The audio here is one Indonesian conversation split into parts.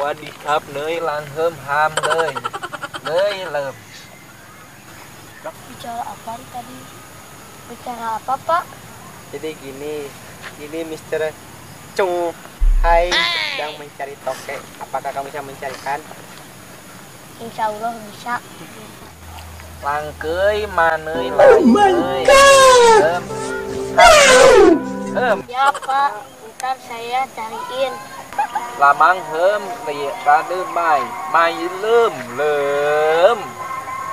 Sawadikap neuy lanheum ham neuy lem. Bicara apa tadi? Bicara apa, Pak? Jadi gini Mister Cung. Hai, sedang mencari tokek. Apakah kamu bisa mencarikan? Insya Allah bisa. Langkeuy maneuy lain Ya, Pak. Ntar saya cariin. lamang hem rade mai lem.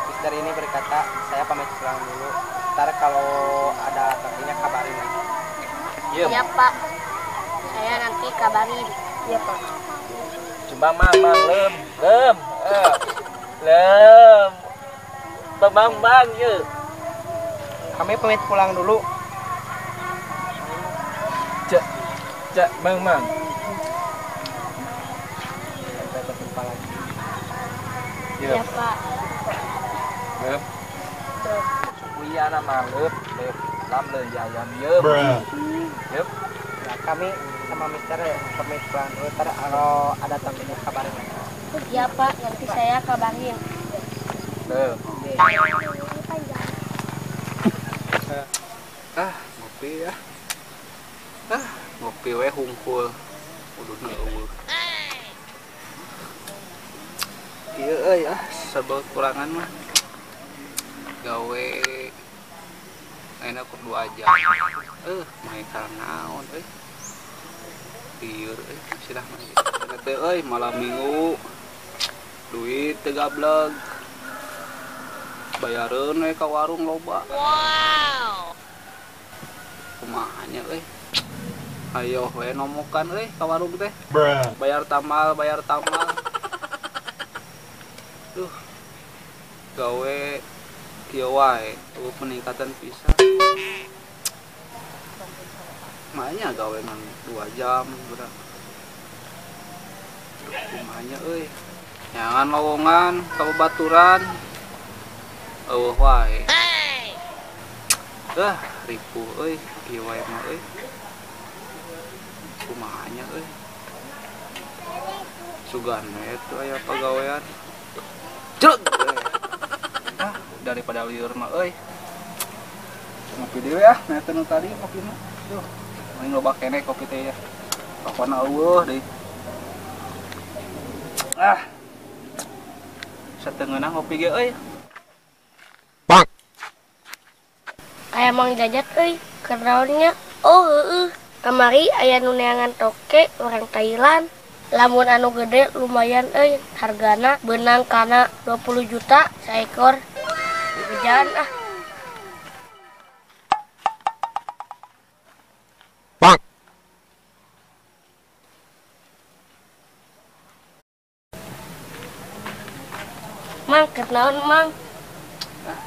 Mister ini berkata, saya pamit pulang dulu. Ntar kalau ada tokeknya kabarin lagi. Ya, Pak. Saya nanti kabarin. Ya, Pak. Coba mamang lem bang yuk. Kami pamit pulang dulu. Cak mang Sampai berjumpa lagi. Ya, Pak. lem kuya nama lem lam le ayam yeup. Nah, kami sama Mister pamit pulang dulu. Ntar kalau ada tokeknya kabarin lagi. Ya, Pak. Nanti saya kabarin. Lem. Ngopi ya. Ngopi we hungkul. Udahna eueuh. Ieu euy serba kurangan mah. Gawe enak kur 2 jam. Main sareng naon euy. Lieur euy, sidah mah. Teh euy malam Minggu. Duit teu gablek. Bayareun we ka warung loba. Wow. Kumahanya euy. Ayo we nomokan euy ka warung teh. Bayar tamal. Duh. Gawe kieu wae peningkatan pisan. Makanya gawe ngan 2 jam berat. Kumahanya euy. Jangan lowongan ka babaturan. Eueuh wae. Ripuh euy, kieu wae mah euy. Kumahanya euy. Sugan we teu aya pagawean. Ceug. Daripada lieur mah euy. Ngopi deui ya, nah nu tadi kopina. Tuh, mending loba keneh kopi teh ya. Pokona eueuh deui. Sateungeunna ngopi ge euy. Aya Mang Jajat euy, kenaonnya? Oh, heueuh. Kamari aya nu neangan toke orang Thailand. Lamun anu gede lumayan euy, hargana beunang kana 20 juta saekor. Bejaan Mang, kenaon Mang?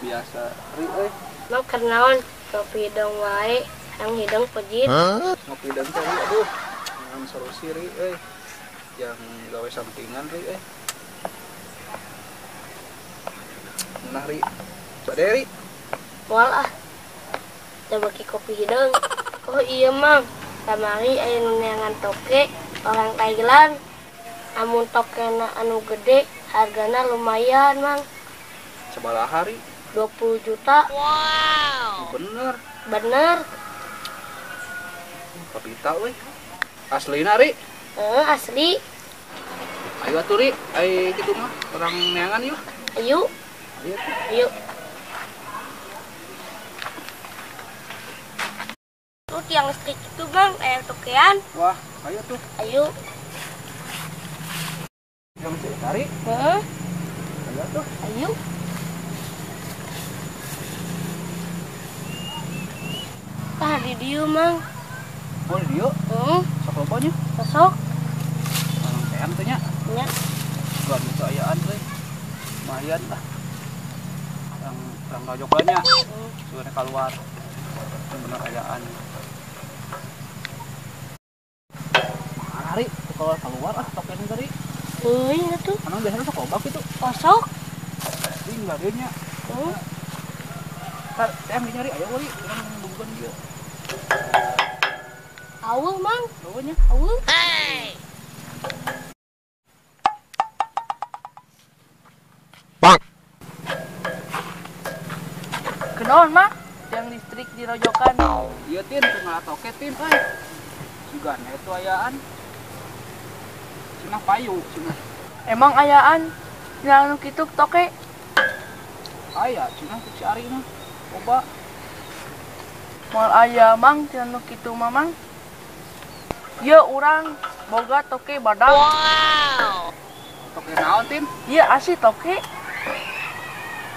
Biasa ri euy. Mang kenaon? Kopi dong wae, yang hidung pejit. Ngopi dan teh aduh. Ngan solusi ri euy. Yang gawe sampingan ri euy. Nah ri. Bade ri. Moal coba ki kopi hidung. Oh iya Mang, kamari aya nu neangan toke orang Thailand. Amun tokena anu gede hargana lumayan Mang. Sabaraha hari? 20 juta. Bener. Kapita euy. Aslina ri. Asli. Ayo atuh ri, ai kitu mah orang neangan yuk. Ayo. Tuh tiang listrik itu Bang, air tokean. Wah, ayo tuh. Ayo. Yang cari. Ayo tuh. Ayo. Di dieu Mang. Oh, di dieu? Sok lopanya? Sok. Orang tean teh nya. Nya. Gak bisa ayaan euy. Lumayan lah. Yang rajokannya. Sudah keluar. Bener ayaan. Hari keluar token tadi. Itu. Karena biasanya sok lobak itu. Kosok. Enggak dia nya. Tar, yang nyari ayo wali, orang bukan dia. Aweuh Mang. Bawanya. Aweuh. Kenaon mah? Yang listrik dirojokan. Iya tin, tengah toke tin, juga itu ayaan. Cina payu, cina. Emang ayaan yang anu kitu toke? Aya, cina ku cari mah. Coba. Moal aya mang tina nu kitu mamang. Ieu urang boga toke badak. Toke naon tin? Ieu asli toke.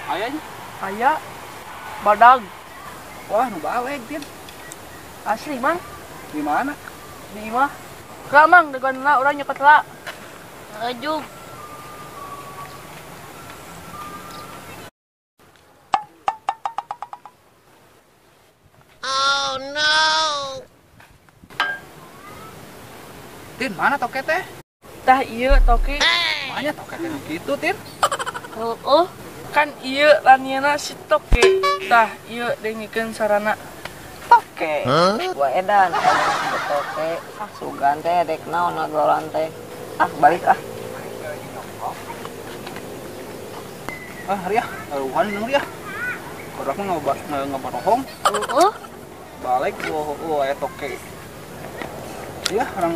Ayanya. Aya badag Wah, nu baweg tin. asli mang Di mana? di imah. Ka mang deganna urang nyokot la. Ajuk. Tin, mana toke teh? Tah ieu toke. Mana toke teh nu kitu tin? Oh, Kan ieu laniana si toke. Tah ieu dengikeun sarana. Toke. Gua edan toke. Ah sugan teh dek naon ngagolan teh. Ah balik ah. Ah, Ria, aluhan nang Ria. Kodak mah ngabarohong. oh. Balik aya toke. Iya, orang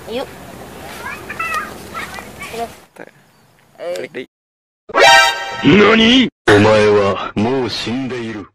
Yuk. Eh. 何お前はもう死んでいる。